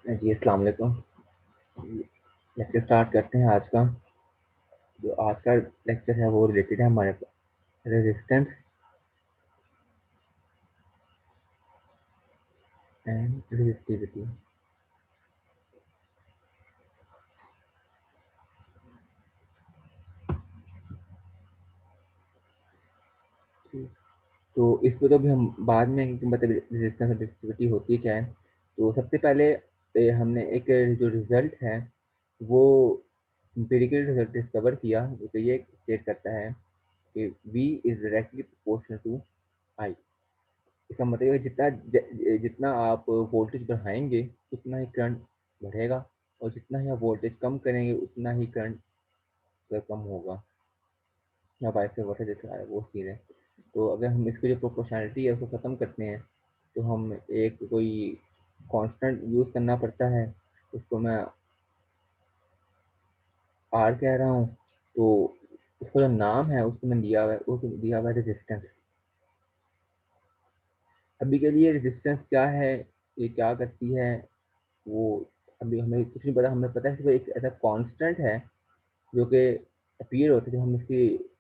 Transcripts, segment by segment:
जी अस्सलाम वालेकुम। Lecture start करते हैं आज का। जो आज का लेक्चर है वो रिलेटेड है हमारे रेजिस्टेंस एंड रेजिस्टिविटी। तो इस पे तो भी हम बाद में कि मतलब रेजिस्टेंस और रेजिस्टिविटी होती है क्या है। तो सबसे पहले हमने एक जो रिजल्ट है वो एम्पिरिकल रिजल्ट डिस्कवर किया, जो कि ये स्टेट करता है कि V is directly proportional to I। इसका मतलब है जितना आप वोल्टेज बढ़ाएंगे उतना ही करंट बढ़ेगा, और जितना ही आप वोल्टेज कम करेंगे उतना ही करंट कम होगा, या वाइस वर्सा जैसे वो चीज़ है। तो अगर हम इसकी जो प्रोपोर्शनलिटी है उसको ख़त्म करते हैं तो हम एक कोई कांस्टेंट यूज़ करना पड़ता है, उसको मैं आर कह रहा हूँ। तो उसका जो नाम है उसको मैंने दिया हुआ है, उसको दिया हुआ है रेजिस्टेंस। अभी के लिए रेजिस्टेंस क्या है, ये क्या करती है, वो अभी हमें कुछ नहीं पता। हमें पता है कि एक ऐसा कांस्टेंट है जो कि अपीयर होता है जब हम इसकी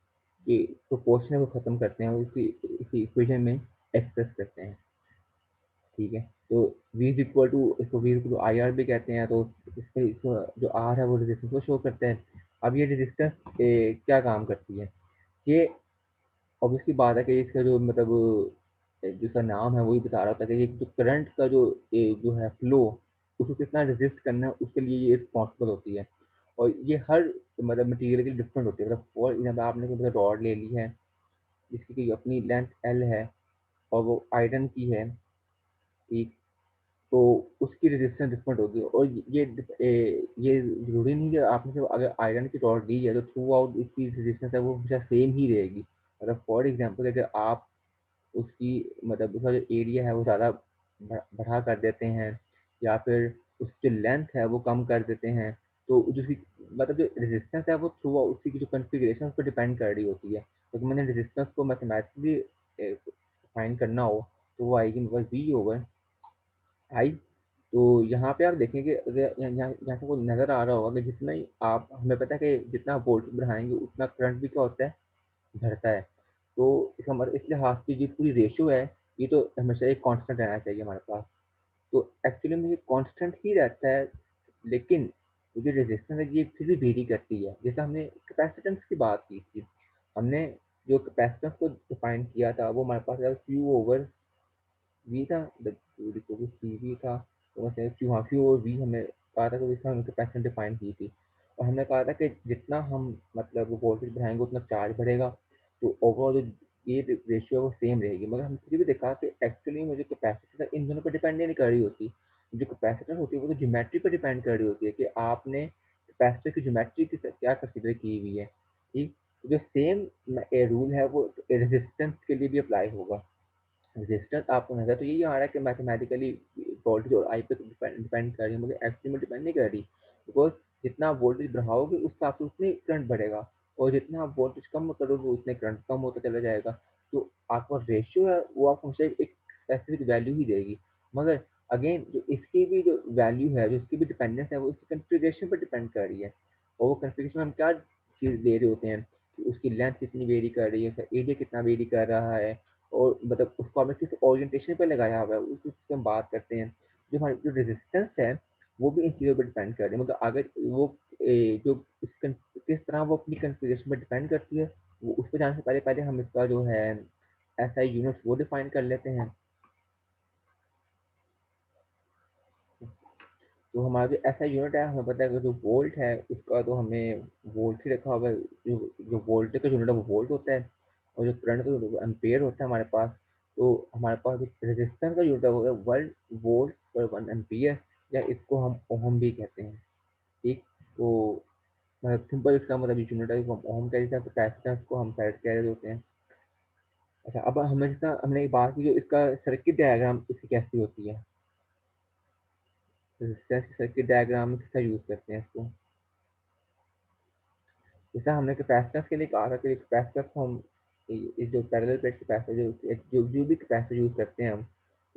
प्रोपोर्शन को ख़त्म करते हैं और इसी इक्वेशन में एक्सप्रेस करते हैं। ठीक है, तो v इज इक्वल टू, इसको v equal to I R भी कहते हैं। तो इसको जो आर है वो रेजिस्टेंस को शो करता है। अब ये रेजिस्टेंस क्या काम करती है, ये ऑब्वियसली बात है कि इसका जो मतलब जिसका नाम है वही बता रहा था कि ये जो करंट का जो है फ्लो, उसको कितना रेजिस्ट करना है उसके लिए ये रिस्पॉन्सिबल होती है। और ये हर मतलब मटेरियल के लिए डिफरेंट होती है। मतलब फॉर एग्जाम्पल आपने कोई मतलब रॉड ले ली है जिसकी कोई अपनी लेंथ एल है और वो आयरन की है, ठीक, तो उसकी रेजिस्टेंस डिफरेंट होगी। और ये जरूरी नहीं कि आपने सिर्फ अगर आयरन की रॉड ली है तो थ्रू आउट इसकी रेजिस्टेंस है वो हमेशा सेम ही रहेगी। मतलब फॉर एग्जाम्पल अगर आप उसकी मतलब उसका जो एरिया है वो ज़्यादा बढ़ा कर देते हैं, या फिर उसकी जो लेंथ है वो कम कर देते हैं, तो जो मतलब जो रेजिस्टेंस है वो थ्रू उसकी जो कॉन्फ़िगरेशन पर डिपेंड कर रही होती है। तो मैंने रेजिस्टेंस को मैथमेटिकली फाइंड करना हो तो वो आएगी मेरे पास वी ओवर आई। तो यहाँ पे आप देखेंगे अगर यहाँ से को नज़र आ रहा होगा कि जितना ही आप, हमें पता है कि जितना वोल्टेज बढ़ाएंगे उतना करंट भी क्या होता है, बढ़ता है। तो इसका मतलब इस लिहाज से जो पूरी रेशियो है ये तो हमेशा एक कांस्टेंट रहना चाहिए हमारे पास। तो एक्चुअली में ये कांस्टेंट ही रहता है, लेकिन ये जो रेजिस्टेंस है ये फिर भी वेरी करती है। जैसे हमने कैपेसिटेंस की बात की थी, हमने जो कैपेसिटेंस को डिफाइन किया था वो हमारे पास क्यू ओवर वी था, सी वी था। तो वैसे क्यू, हाँ क्यू और वी हमने कहा था कि इसका हमने कैपेसिटेंस डिफाइन की थी। और हमने कहा था कि जितना हम मतलब वोल्टेज बढ़ाएंगे उतना चार्ज बढ़ेगा। तो ओवरऑल जो ये रेशियो है वो सेम रहेगी। मगर हम फिर भी देखा कि एक्चुअली में जो कैपेसिटी इन दोनों पर डिपेंड नहीं कर रही होती। जो कैपेसिटर होती है वो तो ज्योमेट्री पर डिपेंड कर रही होती है कि आपने कैपेसिटर की ज्योमेट्री की क्या कंसिडर की हुई है। ठीक, जो सेम रूल है वो रेजिस्टेंस के लिए भी अप्लाई होगा। रेजिस्टेंस आपको नजर तो यही आ रहा है कि मैथमेटिकली वोल्टेज और आई पे डिपेंड कर रही है, मगर एक्चुअली में डिपेंड नहीं कर रही। बिकॉज जितना आप वोल्टेज बढ़ाओगे उस हिसाब से उतने करंट बढ़ेगा, और जितना आप वोल्टेज कम करोगे उतने करंट कम होता चला जाएगा। तो आपका रेशियो है वो आपको हमेशा एक स्पेसिफिक वैल्यू ही देगी। मगर अगेन जो इसकी भी जो वैल्यू है, जो इसकी भी डिपेंडेंस है, वो इसकी कन्फिग्रेशन पर डिपेंड कर रही है। और वो कन्फिग्रेशन में हम क्या चीज़ ले रहे होते हैं कि उसकी लेंथ कितनी वेरी कर रही है, उसका एरिया कितना वेरी कर रहा है, और मतलब उसको हमें किस ओरिएंटेशन पे लगाया हुआ है उस चीज़ की हम बात करते हैं। जो हमारी जो रेजिस्टेंस है वो भी इन चीज़ों पर डिपेंड कर रही है। मतलब अगर वो जो किस तरह वो अपनी कन्फिग्रेशन पर डिपेंड करती है, वो उस पर जाने से पहले पहले हम इसका जो है एसआई यूनिट वो डिफाइन कर लेते हैं। तो हमारा जो एसआई यूनिट है हमें पता है कि जो वोल्ट है उसका तो हमें वोल्ट ही रखा हुआ है। जो वोल्ट का यूनिट है वो वोल्ट होता है, और जो करंट का यूनिट वो एम्पेयर होता है हमारे पास। तो हमारे पास जो रेजिस्टेंस का यूनिट है वो है 1 वोल्ट पर 1 एम्पियर, या इसको हम ओम भी कहते हैं। ठीक, तो मतलब सिंपल इसका मतलब यूनिट है, इसको हम ओम कह देते हैं। तो कैपेसिटेंस को हम साइड कह रहे होते हैं। अच्छा, अब हमें इसका हमने एक बात की जो इसका सर्किट डायग्राम इसकी कैसी होती है। रेजिस्टेंस सर्किट डायग्राम में किसका यूज करते हैं इसको। जैसा हमने कैपेसिटेंस के लिए कहा था कि कैपेसिटर को हम जो पैरेलल प्लेट कैपेसिटर जो भी कैपेसिटर यूज करते हैं हम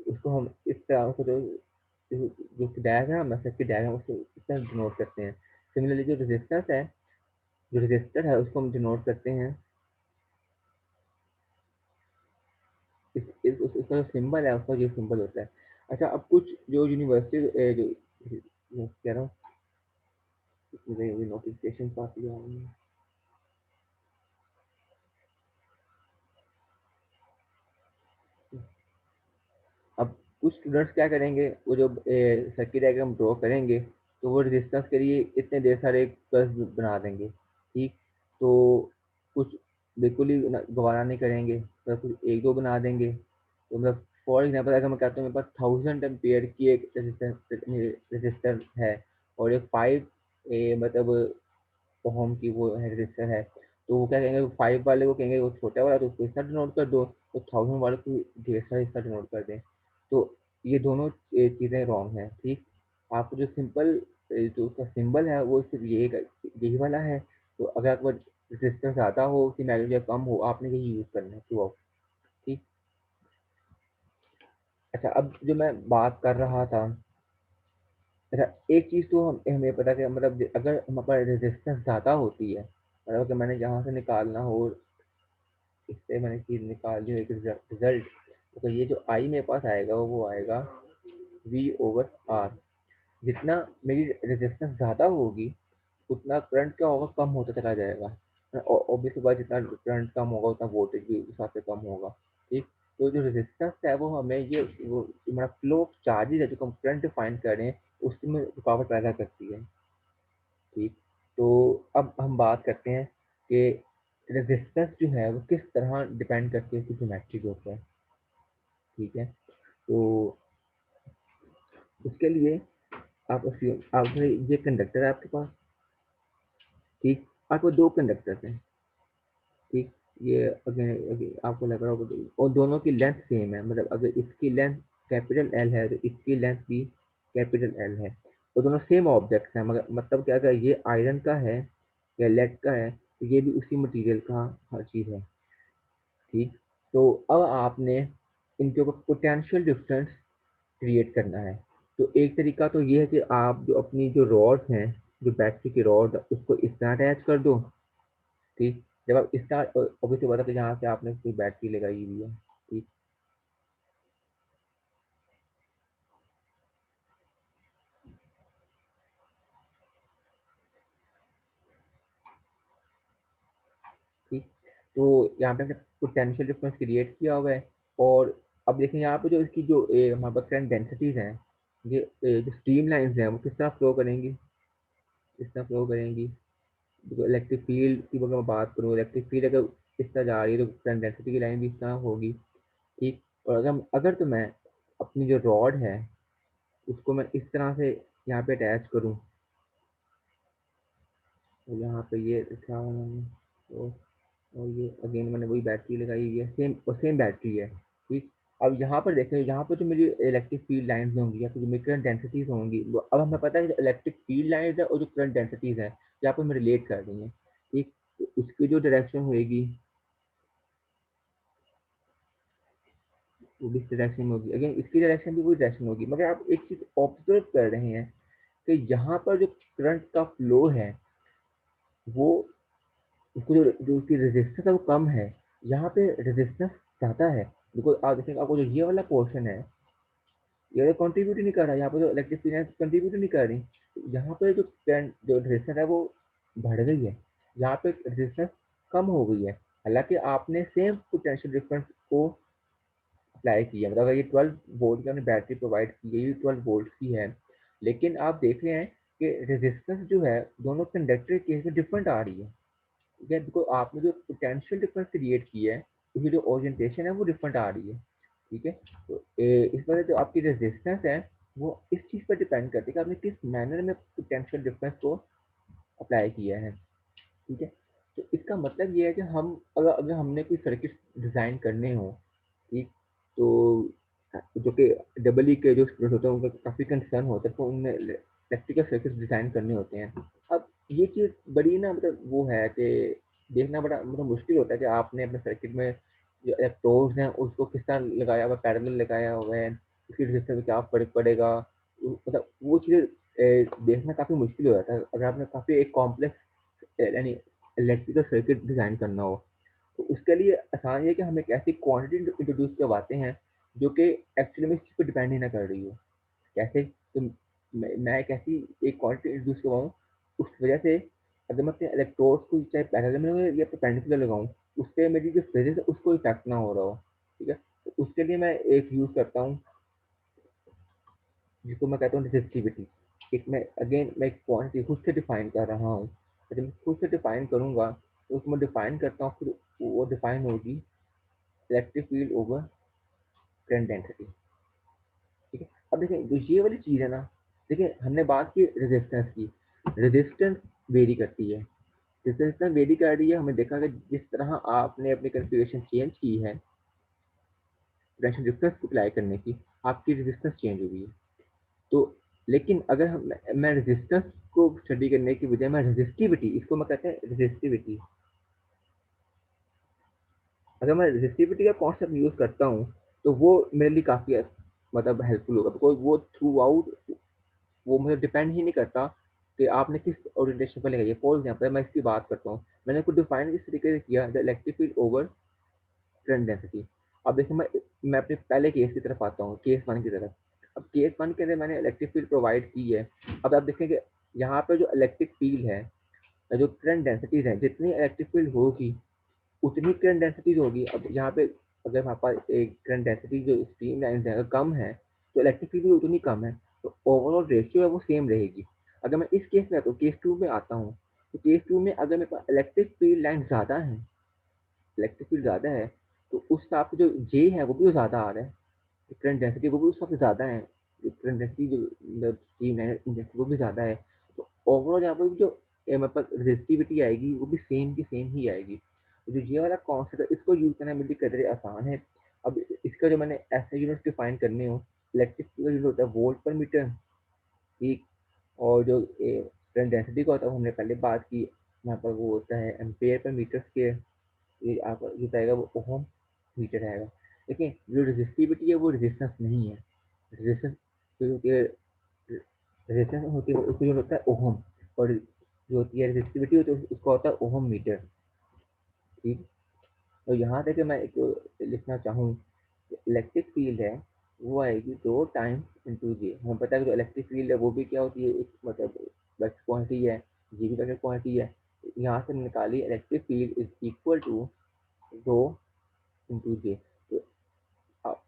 उसको हम इस तरह से जो डायग्राम है, सर्किट डायग्राम, उसको इस तरह डिनोट करते हैं। सिमिलरली जो रेजिस्टेंस है, जो रजिस्टर है उसको हम डिनोट करते हैं उसका जो सिंबल है उसका ये सिंबल होता है। अच्छा, अब कुछ जो यूनिवर्सिटी जो कह रहा हूँ, नोटिफिकेशन आती है। अब कुछ स्टूडेंट्स क्या करेंगे, वो जो सर्किट डायग्राम ड्रॉ करेंगे तो वो रेजिस्टेंस के लिए इतने ढेर सारे कर्व बना देंगे, ठीक। तो कुछ बिल्कुल ही गवारा नहीं करेंगे, तो कुछ एक दो बना देंगे। तो मतलब फॉर एग्जाम्पल अगर मैं कहता हूँ मेरे पास 1000 एम्पियर की एक रेजिस्टेंस है और एक 5 मतलब ओम की वो है रजिस्टर है, तो वो क्या कहेंगे, 5 वाले को कहेंगे वो छोटा वाला तो उसको इस तरह डिनोट कर दो, तो 1000 वाले को ढेर सारा इस तरह डिनोट कर दें। तो ये दोनों चीज़ें रॉन्ग हैं, ठीक। आपको जो सिंपल जो उसका सिंबल है वो सिर्फ यही वाला है। तो अगर आपको रजिस्टेंस ज़्यादा हो, उसकी मैग्नीट्यूड कम हो, आपने यही यूज़ करना है थ्रू आउट, ठीक। अच्छा, अब जो मैं बात कर रहा था, अच्छा एक चीज़ तो हमें पता है, मतलब अगर हमारे पास रेजिस्टेंस ज़्यादा होती है, मतलब अगर मैंने यहाँ से निकालना हो, इससे मैंने चीज़ निकाल ली एक रिजल्ट, तो ये जो आई मेरे पास आएगा वो आएगा V/R। जितना मेरी रेजिस्टेंस ज़्यादा होगी उतना करंट क्या होगा, कम होता चला जाएगा। ऑब्वियसली बात, जितना करंट कम होगा उतना वोल्टेज भी उस हिसाब से कम होगा, ठीक। तो जो रेजिस्टेंस है वो हमें ये वो हमारा फ्लो ऑफ चार्जेस है जो हम करंट डिफाइन कर रहे हैं उसमें रुकावट पैदा करती है, ठीक। तो अब हम बात करते हैं कि रेजिस्टेंस जो है वो किस तरह डिपेंड करती है उसकी ज्योमेट्री के ऊपर, ठीक है। तो उसके लिए आप ये कंडक्टर है आपके पास, ठीक। आपको दो कंडक्टर हैं, ठीक। ये अगर आपको लग रहा होगा और दोनों की लेंथ सेम है, मतलब अगर इसकी लेंथ कैपिटल एल है तो इसकी लेंथ भी कैपिटल एल है, और दोनों सेम ऑब्जेक्ट हैं, मगर मतलब क्या, अगर ये आयरन का है या लेड का है तो ये भी उसी मटेरियल का हर चीज़ है, ठीक। तो अब आपने इनके ऊपर पोटेंशियल डिफरेंस क्रिएट करना है। तो एक तरीका तो ये है कि आप जो अपनी जो रॉड हैं, जो बैटरी की रॉड उसको इस तरह अटैच कर दो, ठीक। जब आप इस तरह ऑब्वियसली बता कि जहाँ से आपने कोई बैटरी लगाई हुई है, ठीक। ठीक। तो यहाँ पे हमने पोटेंशियल डिफरेंस क्रिएट किया हुआ है। और अब देखें यहाँ पे जो इसकी जो हमारे पास करंट डेंसिटीज हैं, ये जो स्ट्रीम लाइंस हैं वो किस तरह फ्लो करेंगी, किस तरह फ्लो करेंगी। इलेक्ट्रिक फील्ड की अगर मैं बात करूँ, इलेक्ट्रिक फील्ड अगर इस तरह जा रही है तो करंट डेंसिटी की लाइन भी इस तरह होगी, ठीक। और अगर तो मैं अपनी जो रॉड है उसको मैं इस तरह से यहाँ पे अटैच करूँ, तो यहाँ पे ये लिखा हुआ है मैंने, तो और ये अगेन मैंने वही बैटरी लगाई हुई है, सेम और सेम बैटरी है, ठीक। अब यहाँ पर देखें, यहाँ पर जो मेरी इलेक्ट्रिक फील्ड लाइंस होंगी या फिर जो मेरी करंट डेंसिटीज होंगी, अब हमें पता है इलेक्ट्रिक फील्ड लाइंस है और जो करंट डेंसिटीज है यहाँ पर हमें रिलेट कर रही हैं, ठीक। तो उसकी जो डायरेक्शन होगी वो भी डायरेक्शन में होगी, अगेन इसकी डायरेक्शन भी वही डायरेक्शन होगी, मगर आप एक चीज ऑब्जर्व कर रहे हैं कि यहाँ पर जो करंट का फ्लो है वो उसको जो उसकी रेजिस्टेंस है वो कम है, यहाँ पे रेजिस्टेंस ज़्यादा है। बिकॉज आप देखेंगे आपको जो ये वाला पोर्शन है ये कंट्रीब्यूट ही नहीं कर रहा, यहाँ पे जो इलेक्ट्रिक फील्ड कंट्रीब्यूट नहीं कर रही, यहाँ पे जो करंट जो रेजिस्टेंस है वो बढ़ गई है, यहाँ पे रेजिस्टेंस कम हो गई है। हालांकि आपने सेम पोटेंशियल डिफरेंस को अप्लाई किया, मतलब अगर ये 12 वोल्ट की हमने बैटरी प्रोवाइड की है, ये 12 वोल्ट की है, लेकिन आप देख रहे हैं कि रेजिस्टेंस जो है दोनों कंडक्टर केस में डिफरेंट आ रही है, ठीक है। बिकॉज आपने जो पोटेंशियल डिफरेंस क्रिएट की है उसकी जो ओरिएंटेशन है वो डिफरेंट आ रही है, ठीक है। तो इस वजह से जो आपकी रेजिस्टेंस है वो इस चीज़ पर डिपेंड करती है कि आपने किस मैनर में पोटेंशियल डिफरेंस को अप्लाई किया है, ठीक है। तो इसका मतलब ये है कि हम अगर अगर हमने कोई सर्किट डिज़ाइन करने हो, ठीक, तो जो कि डबल ई के जो स्टूडेंट होते हैं उनका काफ़ी कंसर्न होता है, तो उनमें इलेक्ट्रिकल सर्किट डिज़ाइन करने होते हैं। अब ये चीज़ बड़ी ना मतलब वो है कि देखना बड़ा मतलब मुश्किल होता है कि आपने अपने सर्किट में जो इलेक्ट्रोड्स हैं उसको किस तरह लगाया हुआ, पैरेलल लगाया हुआ है, उसकी रेजिस्टेंस में क्या फ़र्क पड़ेगा, मतलब वो चीज़ें देखना काफ़ी मुश्किल हो जाता है अगर आपने काफ़ी एक कॉम्प्लेक्स यानी इलेक्ट्रिकल सर्किट डिज़ाइन करना हो। तो उसके लिए आसान ये है कि हम एक ऐसी क्वांटिटी इंट्रोड्यूस करवाते हैं जो कि एक्चुअली में इस चीज़ पे डिपेंड ही ना कर रही हो। कैसे? तो मैं एक ऐसी एक क्वांटिटी इंट्रोड्यूस करवाऊँ, उस वजह से अगर मैं अपने इलेक्ट्रोड्स को चाहे पैरेलल में लगाऊँ या परपेंडिकुलर लगाऊँ, उससे मेरी जो फिजिक्स है उसको इफेक्ट ना हो रहा हो। ठीक है? तो उसके लिए मैं एक यूज़ करता हूँ जिसको मैं कहता हूँ रेसिस्टिविटी। एक मैं अगेन मैं एक क्वांटिटी खुद से डिफाइन कर रहा हूँ। जब मैं खुद से डिफाइन करूँगा तो उसको मैं डिफाइन करता हूँ, फिर वो डिफाइन होगी electric field over current density. ठीक है? अब देखिए जो ये वाली चीज़ है ना, देखिए हमने बात की रेजिस्टेंस की। रेजिस्टेंस वेरी करती है। रेजिस्टेंस वेरी कर रही है, हमने देखा कि जिस तरह आपने अपनी कॉन्फ़िगरेशन चेंज की है पोटेंशियल डिफरेंस को अप्लाई करने की, आपकी रेजिस्टेंस चेंज हुई है। तो लेकिन अगर मैं रेजिस्टेंस को स्टडी करने की बजाय मैं रेजिस्टिविटी, इसको मैं कहते हैं रेजिस्टिविटी, अगर मैं रेजिस्टिविटी का कॉन्सेप्ट यूज करता हूँ तो वो मेरे लिए काफी मतलब हेल्पफुल होगा, बिकॉज वो थ्रू आउट वो मुझे डिपेंड ही नहीं करता कि आपने किस ओरिएंटेशन पर लगाई है। फॉर एग्जाम्पल मैं इसकी बात करता हूँ, मैंने कुछ डिफाइन इस तरीके से किया the electric field over current density. अब देखिए मैं अपने पहले केस की तरफ आता हूँ, केस वन की तरफ। अब केस वन के अंदर मैंने इलेक्ट्रिक फील्ड प्रोवाइड की है। अब आप देखेंगे यहाँ पे जो इलेक्ट्रिक फील्ड है, जो करंट डेंसिटीज है, जितनी इलेक्ट्रिक फील्ड होगी उतनी करंट डेंसिटीज होगी। अब यहाँ पे अगर हमारे पास एक करंट डेंसिटी जो स्ट्रीम लाइन है अगर कम है तो इलेक्ट्रिक फील्ड भी उतनी कम है, तो ओवरऑल रेशियो है वो सेम रहेगी। अगर मैं इस केस में आता हूँ, केस टू में आता हूँ, तो केस टू में अगर मेरे पास इलेक्ट्रिक फील्ड लाइन ज़्यादा है, इलेक्ट्रिक फील्ड ज़्यादा है, तो उस हिसाब से जो जे है वो भी ज़्यादा आ रहा है, करंट डेंसिटी वो भी उस हिसाब से ज़्यादा है, करंट डेंसिटी जो स्ट्रीम लाइन इंडेक्स वो भी ज़्यादा है। तो ओवरऑल यहाँ पर जो मेरे पास रेजिस्टिविटी आएगी वो भी सेम की सेम ही आएगी। जो ये वाला कॉन्सेप्ट है इसको यूज करना मेरे लिए कदरे आसान है। अब इसका जो मैंने ऐसे यूनिट डिफाइन करने हो, इलेक्ट्रिक का यूज होता है वोल्ट पर मीटर, ठीक। और जो करंट डेंसिटी का होता है वो हमने पहले बात की, यहाँ पर वो होता है एम्पेयर पर मीटर स्क्वायर। ये आपका जो आएगा वो ओहम मीटर आएगा। देखिए जो रेजिस्टिविटी है वो रेजिस्टेंस नहीं है। रेजिस्टेंस जो होती है, रेजिस्टेंस होती है उसको जो होता है ओहम, और जो होती है रेजिस्टिविटी होती है उसका होता है ओहम मीटर। ठीक। तो यहाँ तक मैं एक लिखना चाहूँ, इलेक्ट्रिक फील्ड है वो आएगी 2 टाइम्स इंटू जे। हमें पता है कि जो इलेक्ट्रिक फील्ड है वो भी क्या होती है, एक मतलब वेक्टर क्वांटिटी है, जी भी वेक्टर क्वांटिटी है। यहाँ से निकाली electric field is equal to rho into J. तो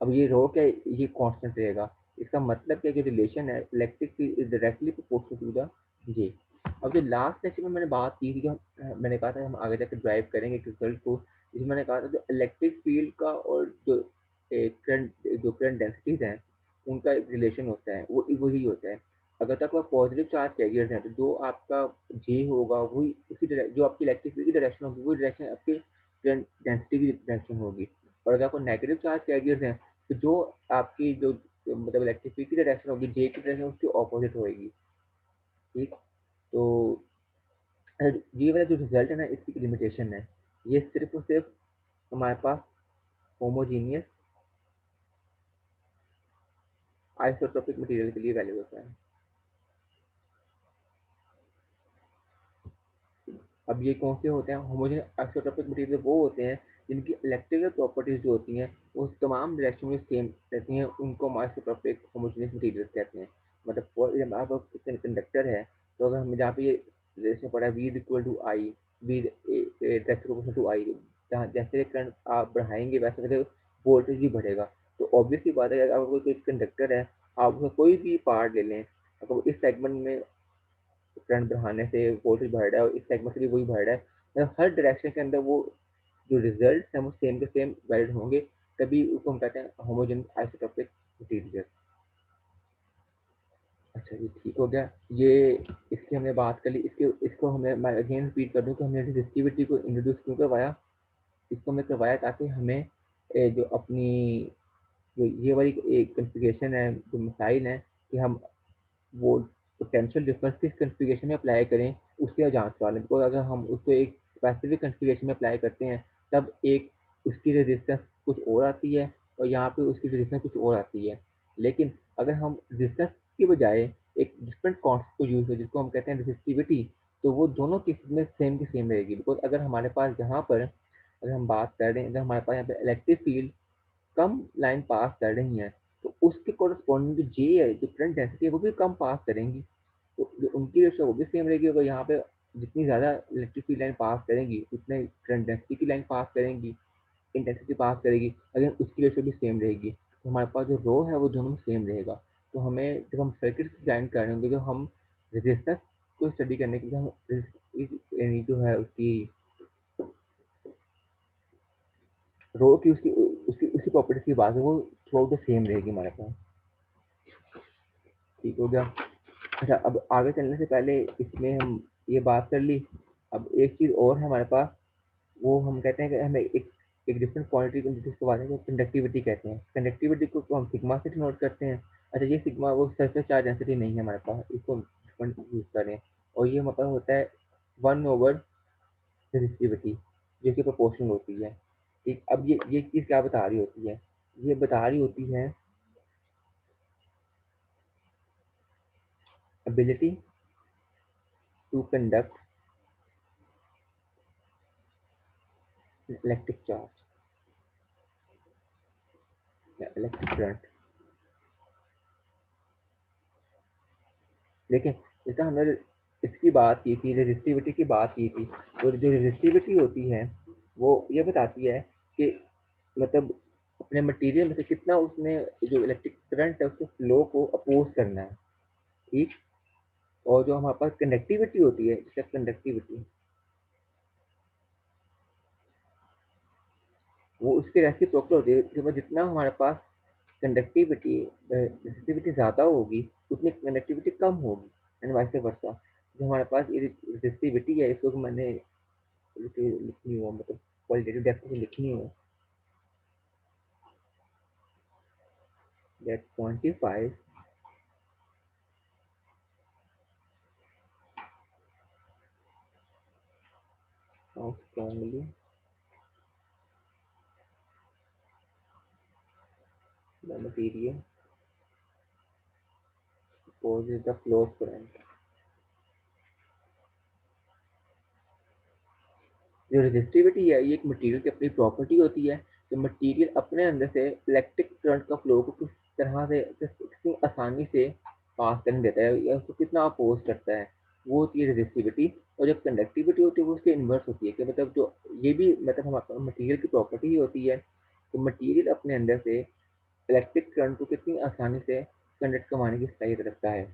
अब ये रो क्या है, ये कांस्टेंट रहेगा। इसका मतलब क्या है कि रिलेशन है electric field is directly proportional to the J. अब जो लास्ट सेक्शन में मैंने बात की थी, जो मैंने कहा था हम आगे जाकर ड्राइव करेंगे रिजल्ट को, जिसमें मैंने कहा था जो इलेक्ट्रिक फील्ड का और जो करंट डेंसिटीज हैं उनका एक रिलेशन होता है, वो वही होता है। अगर तक वह पॉजिटिव चार्ज कैरियर्स हैं तो जो आपका जे होगा वही उसी जो आपकी इलेक्ट्रिक फील्ड की डायरेक्शन होगी वही डायरेक्शन आपकी करंट डेंसिटी की डायरेक्शन होगी। और अगर आपको नेगेटिव चार्ज कैरियर्स हैं तो जो आपकी जो मतलब इलेक्ट्रिक फील्ड की डायरेक्शन होगी जे की डायरेक्शन उसकी ऑपोजिट होगी। ठीक। तो ये वाला जो रिजल्ट है ना इसकी लिमिटेशन है, ये सिर्फ और सिर्फ हमारे पास होमोजीनियस आइसोट्रोपिक मटेरियल के लिए वैल्यू होता है। अब ये कौन से होते हैं होमोजेनियस आइसोट्रोपिक मटेरियल, वो होते हैं जिनकी इलेक्ट्रिकल प्रॉपर्टीज जो होती हैं वो तमाम डायरेक्शन में सेम रहती हैं, उनको हम आइसोट्रोपिक होमोजेनियस मटेरियल कहते हैं। मतलब फॉर एग्जाम्पल आप कंडक्टर है, तो अगर हम जहाँ पे ये रिलेशन पड़ा है V equal to I, V direction to I, जहाँ जैसे करंट आप बढ़ाएंगे वैसे वैसे वोल्टेज भी बढ़ेगा। तो ऑब्वियस सी बात है अगर आपको कोई कंडक्टर है, आप उसका कोई भी पार्ट ले लें, अगर वो इस सेगमेंट में करंट बढ़ाने से वोल्टेज बढ़ रहा है और इस सेगमेंट से भी वही बढ़ रहा है, मतलब हर डायरेक्शन के अंदर वो जो रिजल्ट है वो सेम के सेम वैलिड होंगे, तभी उसको हम कहते हैं होमोजेनियस आइसोट्रोपिक मटेरियल। अच्छा जी ठीक हो गया ये, इसकी हमने बात कर ली। इसके इसको हमें मैं अगेन रिपीट कर दूं कि हमने रेजिस्टिविटी को इंट्रोड्यूस क्यों करवाया। इसको हमने करवाया ताकि हमें जो अपनी जो ये वाली एक कॉन्फ़िगरेशन है, जो मिसाइल है कि हम वो पोटेंशियल डिफरेंस किस कॉन्फ़िगरेशन में अप्लाई करें उसकी जांच करवा लें। बिकॉज अगर हम उसको एक स्पेसिफिक कॉन्फ़िगरेशन में अप्लाई करते हैं तब एक उसकी रेजिस्टेंस कुछ और आती है और यहाँ पे उसकी रेजिस्टेंस कुछ और आती है। लेकिन अगर हम रेजिस्टेंस इसके बजाय एक डिफरेंट कॉन्सेप्ट को यूज है जिसको हम कहते हैं रेसिस्टिविटी, तो वो दोनों केस में सेम की सेम रहेगी। बिकॉज अगर हमारे पास यहाँ पर अगर हम बात कर रहे हैं, अगर हमारे पास यहाँ पे इलेक्ट्रिक फील्ड कम लाइन पास कर रही हैं, तो उसके कोरस्पॉन्डिंग जो जे है, जो करंट डेंसिटी है, वो भी कम पास करेंगी, तो जो उनकी रेशो वो भी सेम रहेगी। अगर यहाँ पे जितनी ज़्यादा इलेक्ट्रिक फील्ड लाइन पास करेंगी उतने करंट डेंसिटी की लाइन पास करेंगी, इंटेंसिटी पास करेगी, अगर उसकी रेशो भी सेम रहेगी, तो हमारे पास जो रो है वो दोनों में सेम रहेगा। तो हमें जब हम सर्किट डिजाइन कर रहे होंगे, जो हम रेजिस्टेंस को स्टडी करने के लिए हम जो है उसकी रो की उसकी उसकी उसी प्रॉपर्टी की बात है, वो थ्रू आउट द सेम रहेगी हमारे पास। ठीक हो गया। अच्छा, अब आगे चलने से पहले इसमें हम ये बात कर ली। अब एक चीज़ और है हमारे पास, वो हम कहते हैं कि हमें एक एक डिफरेंट क्वालिटी जिसको बात है कंडक्टिविटी कहते हैं। कंडक्टिविटी को हम सिग्मा से डिनोट करते हैं। अच्छा, ये सिग्मा वो सरफेस चार्ज डेंसिटी नहीं है हमारे पास, इसको डिफरेंट यूज करें, और ये हमारे पास होता है 1/रेजिस्टिविटी जो कि प्रोपोर्शनल होती है। ठीक, अब ये चीज़ क्या बता रही होती है, ये बता रही होती है ability to conduct electric charge या इलेक्ट्रिक करंट। लेकिन जैसा हमने इसकी बात की थी, रेजिस्टिविटी की बात की थी, तो जो रेजिस्टिविटी होती है वो ये बताती है कि मतलब अपने मटेरियल में से कितना उसने जो इलेक्ट्रिक करंट है उसके फ्लो को अपोज करना है। ठीक, और जो हमारे पास कंडक्टिविटी होती है, जैसे कंडक्टिविटी वो उसके रेसिप्रोकल होती है कि जितना हमारे पास कंडक्टिविटी रेसिस्टिविटी ज़्यादा होगी उतनी कंडक्टिविटी कम होगी, एंड वाइस वर्सा। जो हमारे पास ये रेसिस्टिविटी है, इसको मैंने लिखनी हो, मतलब क्वालिटेटिव डेफिनेशन लिखनी हो, that quantifies how strongly the material opposes the flow of current। जो रेजिस्टिविटी है ये एक मटेरियल की अपनी प्रॉपर्टी होती है, कि मटेरियल अपने अंदर से इलेक्ट्रिक करंट का फ्लो को किस तरह से कितनी आसानी से पास करने देता है या उसको कितना अपोज करता है, वो होती है रेजिस्टिविटी। और जब कंडक्टिविटी होती है वो उसके इन्वर्स होती है, कि मतलब जो ये भी मतलब हमारे मटेरियल की प्रॉपर्टी ही होती है, तो मटेरियल अपने अंदर से इलेक्ट्रिक करंट को कितनी आसानी से कंडक्ट करवाने की सलाहियत रखता है।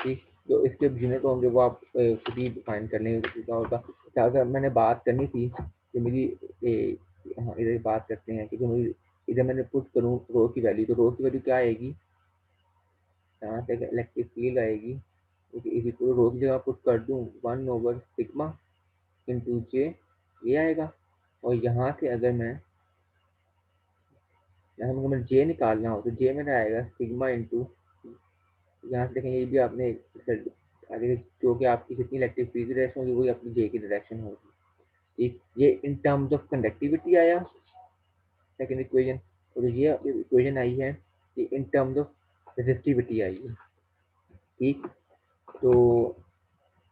ठीक, जो इसके यूनिट होंगे वो आप खुद ही डिफाइन कर लेंगे क्या होगा। अगर मैंने बात करनी थी कि मेरी हाँ इधर बात करते हैं कि जो मेरी इधर मैंने पुट करूँ रो की वैल्यू, तो रो की वैल्यू क्या आएगी, यहाँ से इलेक्ट्रिक फील्ड आएगी, रो की जगह पुट कर दूँ 1/सिग्मा इंटू जे, ये आएगा। और यहाँ से अगर मैं यहाँ मुझे जे निकालना हो तो जे मेरा आएगा सिग्मा इंटू, यहाँ से देखेंगे ये भी आपने आगे जो कि आपकी जितनी इलेक्ट्रिक फील्ड डायरेक्शन होगी वही अपनी जे की डायरेक्शन होगी। ठीक, ये इन टर्म्स ऑफ कंडक्टिविटी आया सेकंड इक्वेशन, और ये इक्वेशन आई है कि इन टर्म्स ऑफ रेजिस्टिविटी आई है। ठीक, तो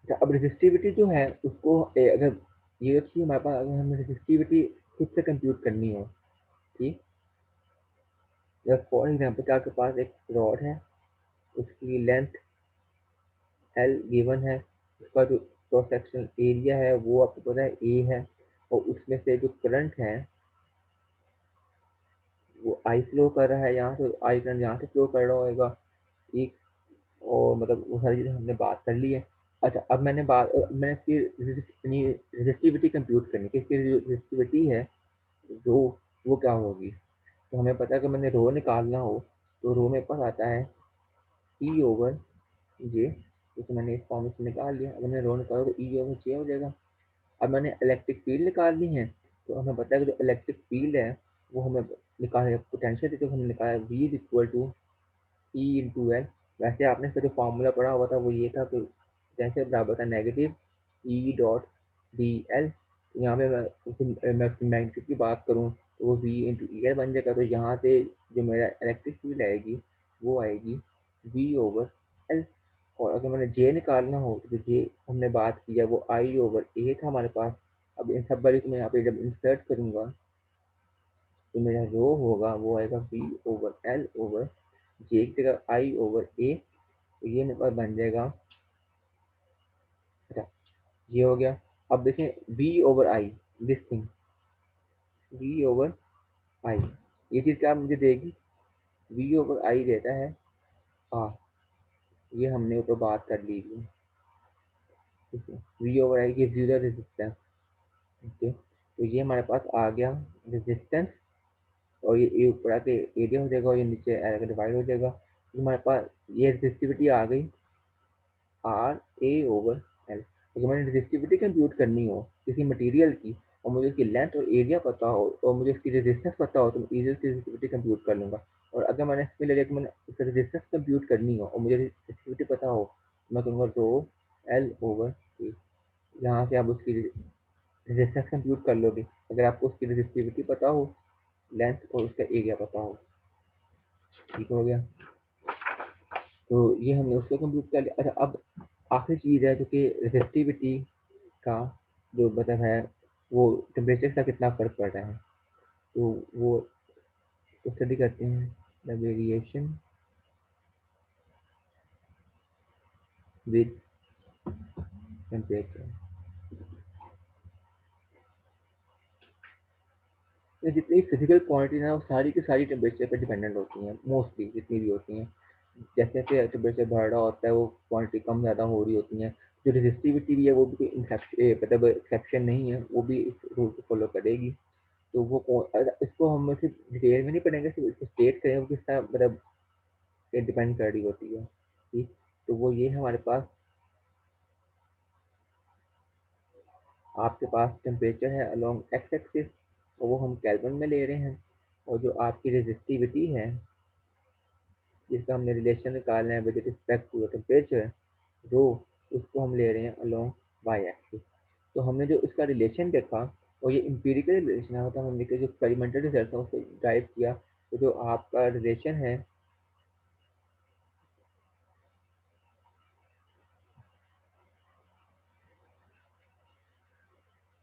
अब रेजिस्टिविटी जो है उसको अगर ये थी हमारे पास, अगर हमें रेजिस्टिविटी खुद से कंप्यूट करनी हो, ठीक, जब फॉर एग्जाम्पल आपके पास एक रॉड है, उसकी लेंथ एल गिवन है, उसका जो क्रॉस सेक्शन एरिया है वो आपको पता है ए है, और उसमें से जो करंट है वो आई फ्लो कर रहा है, यहाँ से आई करंट यहाँ से फ्लो कर रहा होगा। ठीक, और मतलब वो सारी चीज़ें हमने बात कर ली है। अच्छा, अब मैंने इसकी रेजिस्टिविटी कंप्यूट करनी है, इसकी रेजिस्टिविटी है रो, वो क्या होगी। तो हमें पता है कि मैंने रो निकालना हो तो रो मेरे पास आता है E/J, जैसे मैंने इस फॉर्म से निकाल लिया। अगर मैंने रो निकाला तो E/J हो जाएगा। अब मैंने इलेक्ट्रिक फील्ड निकालनी है, तो हमें पता है कि जो इलेक्ट्रिक फील्ड है वो हमें निकाल पोटेंशियल जो हमने निकाला V is equal to E/L। वैसे आपने इसका जो फॉर्मूला पढ़ा हुआ था वो ये था कि पोटेंशियल बराबर था नेगेटिव E.dl। यहाँ पे मैं मैग्नीट्यूड की बात करूँ तो वो V/EL बन जाएगा। तो यहाँ से जो मेरा इलेक्ट्रिक फील्ड आएगी वो आएगी V/L। एल, और अगर मैंने जे निकालना हो तो जे हमने बात किया वो आई ओवर ए था हमारे पास। अब इन सब वैल्यू को मैं यहाँ पे जब इंसर्ट करूंगा तो मेरा रो होगा वो आएगा वी ओवर एल ओवर जे की जगह आई ओवर ए, तो ये मेरे पास बन जाएगा। अच्छा, ये हो गया। अब देखें V over I, this thing V over I, ये चीज़ क्या मुझे देगी, वी ओवर आई देता है। हाँ, ये हमने ऊपर बात कर ली थी, ठीक है। वी ओवर आई की जीरो रेजिस्टेंस, ओके, तो ये हमारे पास आ गया रेजिस्टेंस, और ये ऊपर आके एरिया हो जाएगा और ये नीचे आकर डिवाइड हो जाएगा, तो हमारे पास ये रेजिस्टिविटी आ गई आर ए ओवर एल। अगर मैंने रेजिस्टिविटी कंप्यूट करनी हो किसी मटेरियल की और मुझे उसकी लेंथ और एरिया पता हो और मुझे उसकी रेजिस्टेंस पता हो तो मैं इजीली उसकी रेजिस्टिविटी कंप्यूट कर लूँगा। और अगर मैंने इसमें ले लिया कि मैंने उसकी रेजिस्टेंस कंप्यूट करनी हो और मुझे रेजिस्टिविटी पता हो तो मैं कहूँगा रो एल ओवर ए। यहाँ से आप उसकी रेजिस्टेंस कंप्यूट कर लोगे अगर आपको उसकी रेजिस्टिविटी पता हो, लेंथ और उसका एरिया पता हो। ठीक हो गया, तो ये हमने उसको कंप्यूट कर लिया। अच्छा, अब आखिरी चीज़ है जो कि रेजिस्टिविटी का जो मतलब है वो टेम्परेचर का कितना फर्क पड़ रहा है, तो वो स्टडी करते हैं। द वेरिएशन विद टेम्परेचर, ये जितनी फिजिकल क्वांटिटी है वो सारी की सारी टेम्परेचर पर डिपेंडेंट होती हैं, मोस्टली जितनी भी होती हैं। जैसे जैसे टेम्परेचर बढ़ रहा होता है वो क्वांटिटी कम ज़्यादा हो रही होती है। जो रेजिस्टिविटी भी है वो भी कोई मतलब एक्सेप्शन नहीं है, वो भी इस रूल को फॉलो करेगी। तो वो इसको हम सिर्फ डिटेल में नहीं पढ़ेंगे, सिर्फ इसको स्टेट करें वो किस तरह मतलब डिपेंड कर रही होती है। ठीक, तो वो ये हमारे पास आपके पास टेम्परेचर है अलोंग एक्स एक्सिस और वो हम केल्विन में ले रहे हैं, और जो आपकी रेजिस्टिविटी है जिसका हमने रिलेशन निकालना है विद रिस्पेक्ट टू टेम्परेचर रो, उसको हम ले रहे हैं अलोंग वाई एक्सिस। तो हमने जो इसका रिलेशन देखा और ये इंपीरिकल रिलेशन है, मतलब हमने जो एक्सपेरिमेंटल रिजल्ट है उसको ड्राइव किया, तो जो आपका रिलेशन है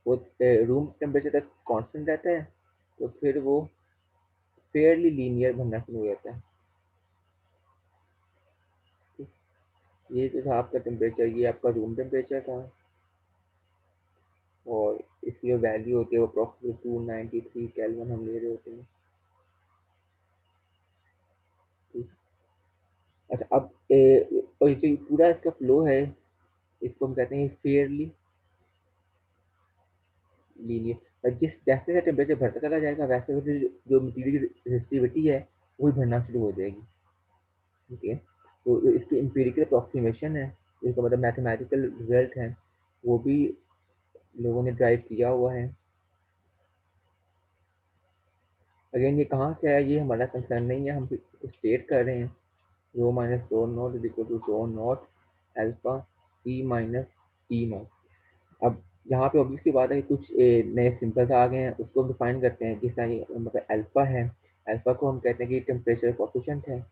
वो रूम टेम्परेचर तक कांस्टेंट रहता है, तो फिर वो फेयरली लीनियर बनना शुरू हो जाता है। ये जो था आपका टेम्परेचर, ये आपका रूम टेम्परेचर था, और इसकी जो वैल्यू होती है वो अप्रॉक्सीमेट 293 केल्विन हम ले रहे होते हैं। ठीक। अच्छा, अब और जो पूरा इसका फ्लो है इसको हम कहते हैं फेयरली लीनियर, और जिस जैसे जैसे टेम्परेचर बढ़ता चला जाएगा वैसे वैसे जो मटीरियल की रेजिस्टिविटी है वो भी बढ़ना शुरू हो जाएगी। ठीक है, तो जो इसकी एम्पिरिकल अप्रॉक्सीमेशन है, इसका मतलब मैथमेटिकल रिजल्ट है, वो भी लोगों ने ड्राइव किया हुआ है। अगेन ये कहाँ से आया ये हमारा कंसर्न नहीं है, हम स्टेट कर रहे हैं rho minus rho naught is equal to rho naught alpha E minus E naught. अब यहाँ पे ऑब्वियस की बात है कि कुछ नए सिंपल्स आ गए हैं, उसको डिफाइन करते हैं। जिस तरह मतलब अल्फा है, अल्फा को हम कहते हैं कि टेम्परेचर कोफिशिएंट है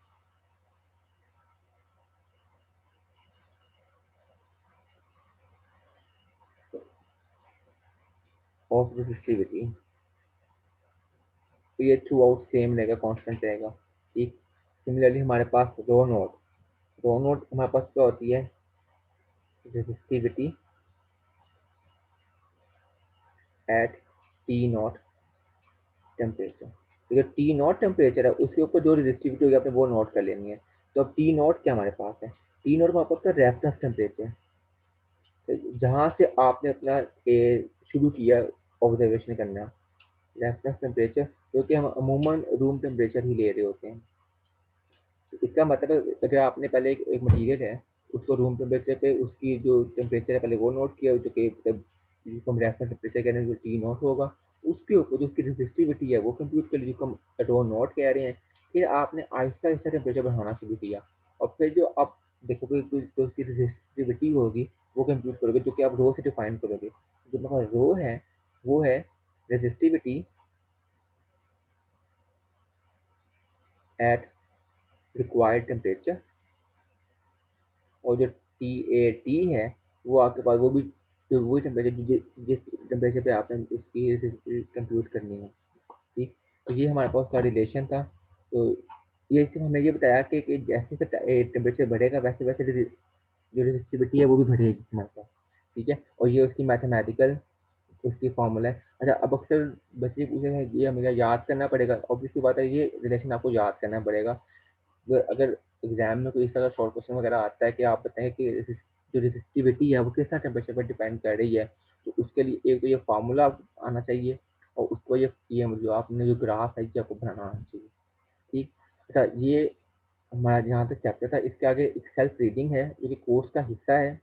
ऑफ रेजिस्टिविटी, तो ये थ्रू आउट सेम रहेगा, कांस्टेंट रहेगा। ठीक, सिमिलरली हमारे पास रो नोट हमारे पास क्या होती है, resistivity at T not temperature. तो जो टी नॉट टेम्परेचर है उसके ऊपर जो रेजिस्टिविटी होगी आपने वो नोट कर लेनी है। तो अब टी नॉट क्या हमारे पास है, टी नॉट हमारे पास रेफरेंस टेम्परेचर, जहाँ से आपने अपना शुरू किया ऑब्जर्वेशन करना, रेफरेंस टेम्परेचर, जो कि हम अमूमन रूम टेम्परेचर ही ले रहे होते हैं। तो इसका मतलब अगर आपने पहले एक मटीरियल है उसको रूम टेम्परेचर पे उसकी जो टेम्परेचर है पहले वो नोट किया, जो कि जिसको हम रेफरेंस टेम्परेचर कह रहे हैं जो टी नॉट होगा, उसके ऊपर जो उसकी रेजिस्टिविटी है वो कंप्यूट कर ली जिसको हम रो नॉट कह रहे हैं। फिर आपने आहिस्ता आहिस्ता टेम्परेचर बढ़ाना शुरू किया, और फिर जो आप देखोगे जो उसकी रेजिस्टिविटी होगी वो कंप्यूट करोगे, जो कि आप रो से डिफाइन करोगे। जो हमारा रो है वो है रेजिस्टिविटी एट रिक्वायर्ड टेम्परेचर और जो टी है वो आपके पास वो भी जो वही टेम्परेचर जिस टेम्परेचर पे आपने उसकी कंप्यूट करनी है। ठीक, तो ये हमारे पास का रिलेशन था। तो ये सिर्फ हमें ये बताया कि जैसे टेम्परेचर बढ़ेगा वैसे वैसे जो रेजिस्टिविटी है वो भी बढ़ेगी हमारे पास। ठीक है, और ये उसकी मैथमेटिकल उसकी फॉर्मूला है। अच्छा, अब अक्सर बच्चे पूछे हैं ये हमें याद करना पड़ेगा, ऑब्वियसली बात है ये रिलेशन आपको याद करना पड़ेगा। अगर एग्जाम में कोई इस तरह शॉर्ट क्वेश्चन वगैरह आता है कि आप बताएं कि जो रेजिस्टिविटी है वो किस तरह टेम्परेचर पर डिपेंड कर रही है, तो उसके लिए एक तो ये फार्मूला आना चाहिए, और उसको ये जो आपने जो ग्राफ है ये आपको बनाना आना चाहिए। ठीक, अच्छा ये हमारा जहाँ तक चैप्टर था, इसके आगे एक सेल्फ रीडिंग है जो कि कोर्स का हिस्सा है,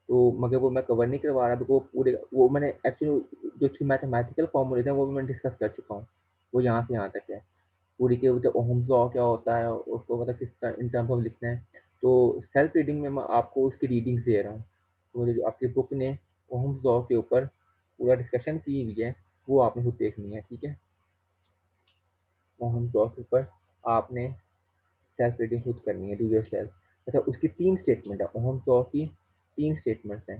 तो मगर वो मैं कवर नहीं करवा रहा, वो पूरे वो मैंने एक्चुअली जो उसकी मैथमेटिकल फॉर्मूले थे वो भी मैं डिस्कस कर चुका हूँ। वो यहाँ से यहाँ तक है, पूरी के जो ओहम्स लॉ क्या होता है उसको मतलब किस इन टर्म्स ऑफ लिखना है। तो सेल्फ रीडिंग में मैं आपको उसकी रीडिंग दे रहा हूँ। तो जो आपकी बुक ने ओहम्स लॉ के ऊपर पूरा डिस्कशन की हुई है वो आपने खुद देखनी है। ठीक है, ओहम्स लॉ के ऊपर आपने सेल्फ रीडिंग खुद करनी है, डू योर सेल्फ। अच्छा, उसकी 3 स्टेटमेंट है, ओहम्स लॉ की 3 स्टेटमेंट्स हैं।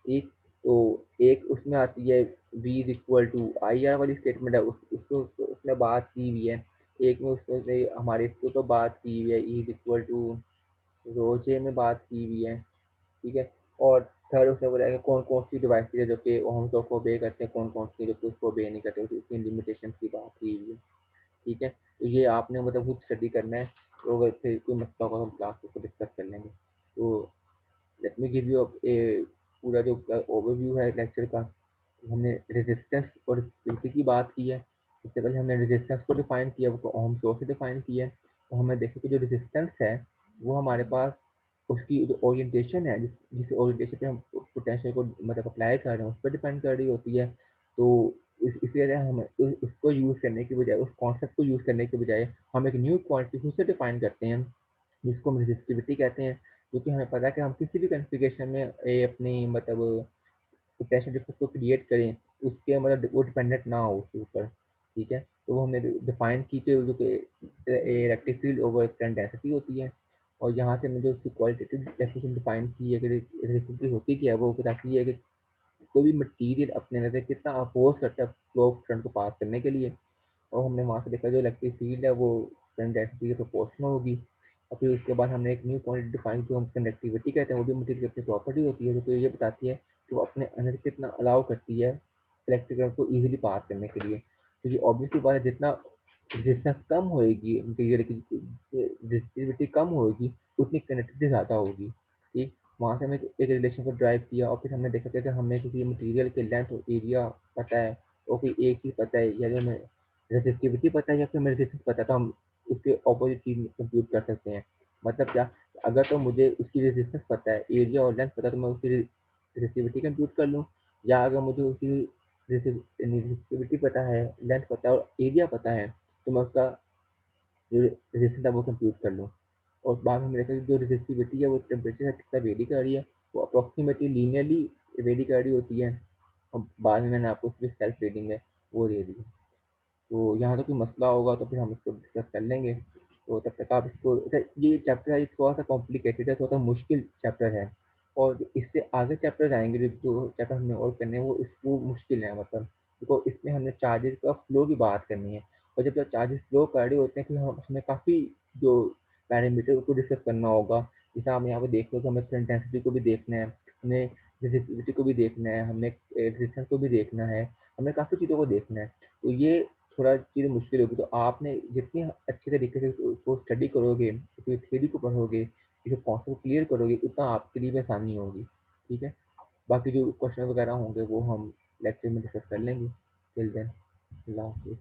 ठीक, तो एक उसमें आती है v is equal to I R वाली स्टेटमेंट है, उसको उसमें बात की हुई है। एक में उसमें से हमारे इसको तो बात की हुई है ई इज इक्वल टू रोजे में बात की हुई है। ठीक है, और थर्ड उसमें बोला है कि कौन कौन सी डिवाइस है जो कि ओहम्स लॉ को ओबे करते हैं, कौन कौन सी जो कि उसको ओबे नहीं करते, उसकी लिमिटेशन की बात की हुई है। ठीक है, तो ये आपने मतलब खुद स्टडी करना है। तो अगर फिर कोई मसला होगा हम क्लास को डिस्कस कर लेंगे। तो let me give U A पूरा जो ओवरव्यू है लेक्चर का। हमने रेजिस्टेंस और स्टेबिलिटी की बात की है। इससे पहले हमने रेजिस्टेंस को डिफाइन किया, वो ओहम्स लॉ से डिफाइन किया है। तो हमें देखें कि जो रेजिस्टेंस है वो हमारे पास उसकी जो ओरिएंटेशन है, जिस ओरिएंटेशन पे हम पोटेंशियल को मतलब अप्लाई कर रहे हैं उस पर डिपेंड कर रही होती है। तो इसलिए हम उसको यूज़ करने की बजाय, उस कॉन्सेप्ट को यूज़ करने के बजाय हम एक न्यू क्वांटिटी खुद से डिफाइन करते हैं जिसको हम रेजिस्टिविटी कहते हैं। क्योंकि हमें पता है कि हम किसी भी कॉन्फ़िगरेशन में अपनी मतलब पोटेंशियल डिफरेंस को क्रिएट करें, उसके मतलब वो डिपेंडेंट ना हो उसके ऊपर। ठीक है, तो वो हमने डिफाइन की कि जो कि electric field over current density होती है। और यहाँ से हमने जो उसकी क्वालिटेटिव डेफिनेशन डिफाइन की है कि रेजिस्टिविटी होती क्या है, वो बताती है कि कोई भी मटेरियल अपने अंदर से कितना अपोज करता है फ्लो ऑफ करंट को पास करने के लिए। और हमने वहाँ से देखा जो इलेक्ट्रिक फील्ड है वो करंट डेंसिटी के प्रोपोर्शनल होगी। और फिर उसके बाद हमने एक न्यू क्वांटिटी डिफाइन की, हम कंडक्टिविटी कहते हैं। वो भी मटेरियल की अपनी प्रॉपर्टी होती है जो कि ये बताती है कि वो अपने अंदर कितना अलाउ करती है इलेक्ट्रिक करंट को ईजिली पास करने के लिए। तो ये ऑब्वियसली बात है, जितना रेजिस्टेंस कम होएगी, मटेरियल की रेजिस्टिविटी कम होगी, उतनी कंडक्टिविटी ज़्यादा होगी। ठीक, वहाँ से हमने एक रिलेशन को ड्राइव किया, और फिर हमने देखा कि अगर हमें किसी मटेरियल के लेंथ और एरिया पता है, और कोई एक चीज़ पता है, या हमें रेजिस्टिविटी पता है या फिर हमें रेजिस्टेंस पता है, तो हम उसके ऑपोजिट चीज़ कंप्यूट कर सकते हैं। मतलब क्या, अगर तो मुझे उसकी रेजिस्टेंस पता है, एरिया और लेंथ पता है, तो मैं उसकी रेजिस्टिविटी कंप्यूट कर लूँ। या अगर मुझे उसकी रेजिस्टिविटी पता है, लेंथ पता है और एरिया पता है, तो मैं उसका जो रेजिस्टेंस है वो कंप्यूट कर लूँ। और बाद में हमने देखा कि जो रेजिस्टिविटी है वो टेम्परेचर से कितना वेरी कर रही है, वो अप्रॉक्सीमेटली लीनियरली वेरी कर रही होती है। और बाद में मैंने आपको उसकी सेल्फ रीडिंग है वो दे दी है। तो यहाँ तो कोई मसला होगा तो फिर हम इसको डिस्कस कर लेंगे। तो तब तक आप इसको अच्छा, ये चैप्टर है थोड़ा सा कॉम्प्लिकेटेड है, थोड़ा सा मुश्किल चैप्टर है। और इससे आगे चैप्टर आएंगे जो चैप्टर हमने और करने हैं वो मुश्किल है, मतलब देखो इसमें हमने चार्जेस का फ्लो की बात करनी है। और जब चार्जेस फ्लो कर रहे होते हैं तो हमें काफ़ी जो पैरामीटर उसको डिस्कस करना होगा। जैसे हम यहाँ पे देख लो कि हमें करंट डेंसिटी को भी देखना है, हमें रेजिस्टिविटी को भी देखना है, हमें रेजिस्टेंस को भी देखना है, हमें काफ़ी चीज़ों को देखना है। तो ये थोड़ा चीज़ मुश्किल होगी। तो आपने जितनी अच्छे तरीके से उसको स्टडी करोगे, उसकी थ्योरी को पढ़ोगे, इसको कॉन्सेप्ट क्लियर करोगे, उतना आपके लिए भी आसानी होगी। ठीक है, बाकी जो क्वेश्चन वगैरह होंगे वो हम लेक्चर में डिस्कस कर लेंगे। टिल देन, अल्लाह हाफिज़।